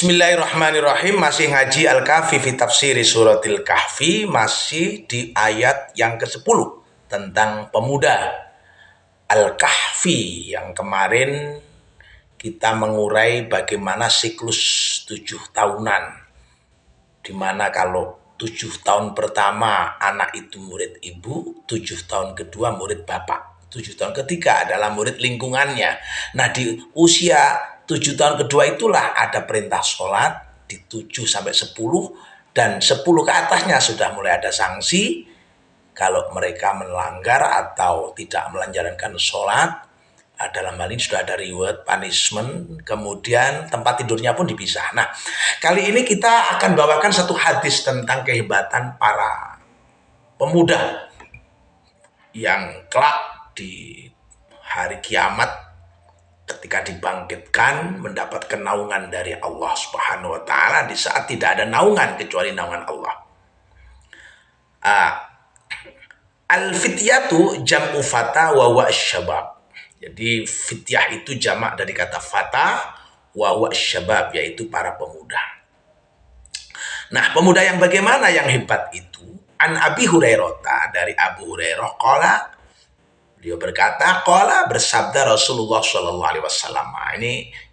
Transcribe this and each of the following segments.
Bismillahirrahmanirrahim. Masih ngaji Al-Kahfi fi tafsiri suratil Kahfi. Masih di ayat yang ke-10 tentang pemuda. Al-Kahfi yang kemarin kita mengurai bagaimana siklus 7 tahunan, dimana kalau 7 tahun pertama anak itu murid ibu, 7 tahun kedua murid bapak, 7 tahun ketiga adalah murid lingkungannya. Nah, di usia 7 tahun kedua itulah ada perintah sholat di 7 sampai 10, dan 10 ke atasnya sudah mulai ada sanksi kalau mereka melanggar atau tidak melanjarankan sholat. Dalam hal ini sudah ada reward, punishment, kemudian tempat tidurnya pun dipisah. Nah, kali ini kita akan bawakan satu hadis tentang kehebatan para pemuda yang kelak di hari kiamat ketika dibangkitkan mendapat naungan dari Allah Subhanahu wa taala di saat tidak ada naungan kecuali naungan Allah. Al-fityatu jam'u fata wa huwa syabab. Jadi fityah itu jamak dari kata fata wa huwa syabab, yaitu para pemuda. Nah, pemuda yang bagaimana yang hebat itu? An Abi Hurairah, dari Abu Hurairah qala, beliau berkata, qala, bersabda Rasulullah Shallallahu Alaihi Wasallam.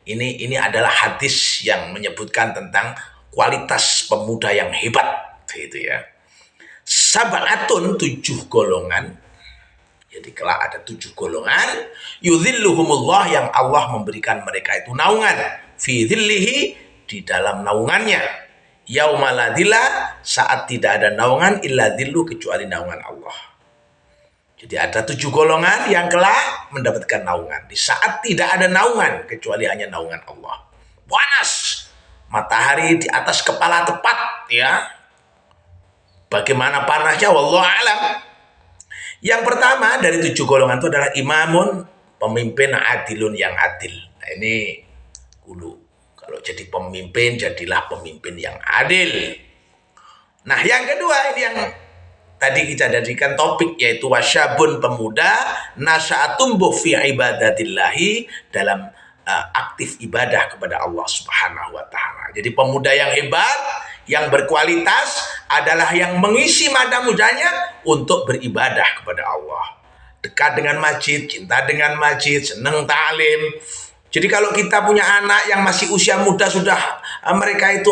Ini adalah hadis yang menyebutkan tentang kualitas pemuda yang hebat, gitu ya. Sab'atun, 7 golongan. Jadi kelak ada 7 golongan. Yudhilluhumullah, yang Allah memberikan mereka itu naungan. Fi dhillihi, di dalam naungannya. Yaumaladillah, saat tidak ada naungan illa dhillu, kecuali naungan Allah. Jadi ada 7 golongan yang kelak mendapatkan naungan di saat tidak ada naungan kecuali hanya naungan Allah. Panas, matahari di atas kepala tepat, ya. Bagaimana panasnya, wallahu alam. Yang pertama dari 7 golongan itu adalah imamun, pemimpin adilun, yang adil. Nah, ini dulu, kalau jadi pemimpin, jadilah pemimpin yang adil. Nah, yang kedua ini yang tadi kita jadikan topik, yaitu wasyabun, pemuda, nasya'a, tumbuh fi ibadatillahi, dalam aktif ibadah kepada Allah Subhanahu wa taala. Jadi pemuda yang hebat, yang berkualitas adalah yang mengisi masa mudanya untuk beribadah kepada Allah. Dekat dengan masjid, cinta dengan masjid, senang ta'lim. Jadi kalau kita punya anak yang masih usia muda, sudah mereka itu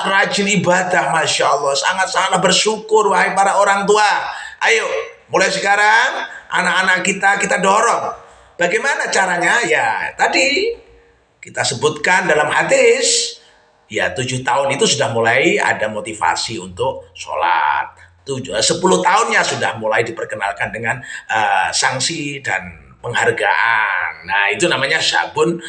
rajin ibadah, Masya Allah, sangat-sangat bersyukur, wahai para orang tua. Ayo, mulai sekarang anak-anak kita dorong. Bagaimana caranya? Ya, tadi kita sebutkan dalam hadis, ya 7 tahun itu sudah mulai ada motivasi untuk sholat. 10 tahunnya sudah mulai diperkenalkan dengan sanksi dan penghargaan. Nah, itu namanya syabun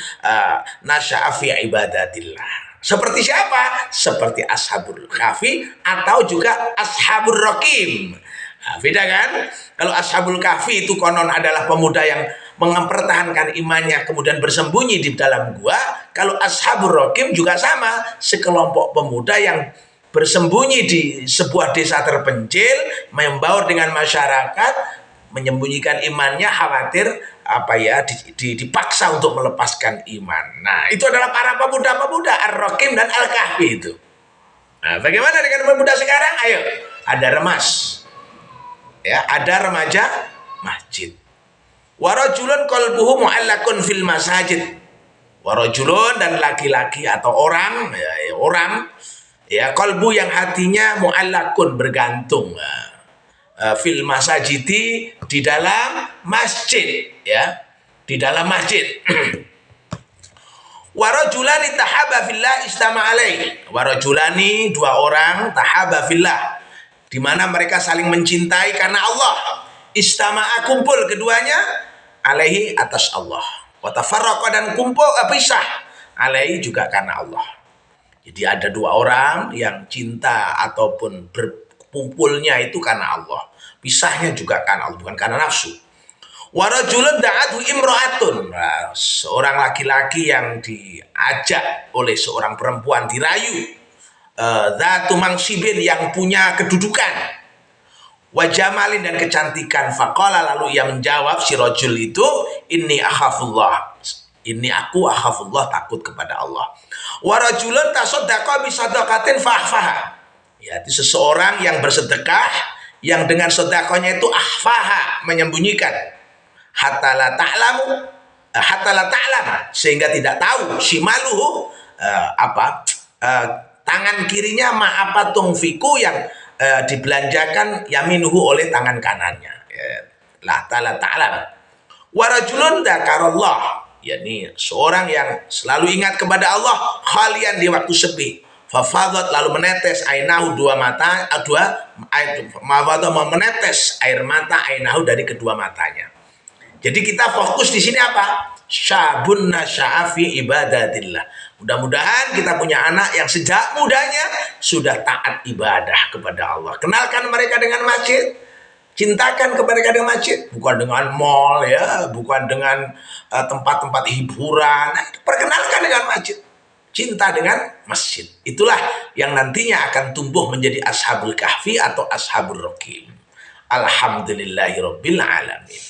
nasya'a fi ibadatillah. Seperti siapa? Seperti Ashabul Kahfi atau juga Ashabul Rakim. Nah, beda kan? Kalau Ashabul Kahfi itu konon adalah pemuda yang mempertahankan imannya kemudian bersembunyi di dalam gua. Kalau Ashabul Rakim juga sama, sekelompok pemuda yang bersembunyi di sebuah desa terpencil, membaur dengan masyarakat, menyembunyikan imannya, khawatir dipaksa untuk melepaskan iman. Nah, itu adalah para pemuda-pemuda Ar-Rakim dan Al-Kahfi itu. Nah, bagaimana dengan pemuda sekarang? Ayo, ada remas, ya, ada remaja masjid. Warajulun qalbuhu mu'allakun fil masajid. Warajulun, dan laki-laki atau orang, ya, qalbu, yang hatinya mu'allakun, bergantung, fil masajidi, di dalam masjid, ya, di dalam masjid. Warajulani tahaba fillah istama alaih. Warajulani, 2 orang, tahaba fillah, di mana mereka saling mencintai karena Allah. Istama'a, kumpul keduanya, alaihi, atas Allah. Wa tafarraqa, dan kumpul pisah, alaihi, juga karena Allah. Jadi ada 2 orang yang cinta ataupun berkumpulnya itu karena Allah, pisahnya juga karena Allah, bukan karena nafsu. Warajulun da'athu imra'atun, nah, seorang laki-laki yang diajak oleh seorang perempuan, dirayu, dzatu mansibin, yang punya kedudukan, wajamalin, dan kecantikan. Faqala, lalu ia menjawab, si rajul itu, inni akhafullah, ini aku akhafullah, takut kepada Allah. Warajulun tasaddaqa bi sadaqatin fahfaha. Ya, itu seseorang yang bersedekah yang dengan sedekahnya itu ahfaha, menyembunyikan. Hatta la ta'lamu, hatta la ta'lam, sehingga tidak tahu shimaluhu, tangan kirinya ma apa tungfiku yang dibelanjakan yaminuhu oleh tangan kanannya. Ya, la ta'ala ta'lam. Warajulun dzakarallah, yakni seorang yang selalu ingat kepada Allah khalian di waktu sepi. Fafadat, lalu menetes ainahu, dua mata, menetes air mata ainahu, dari kedua matanya. Jadi kita fokus di sini apa? Syabun nasya'a fi ibadatillah. Mudah-mudahan kita punya anak yang sejak mudanya sudah taat ibadah kepada Allah. Kenalkan mereka dengan masjid. Cintakan kepada mereka dengan masjid, bukan dengan mall ya, bukan dengan tempat-tempat hiburan. Nah, perkenalkan dengan masjid. Cinta dengan masjid. Itulah yang nantinya akan tumbuh menjadi ashabul kahfi atau ashabul raqim. Alhamdulillahirabbil alamin.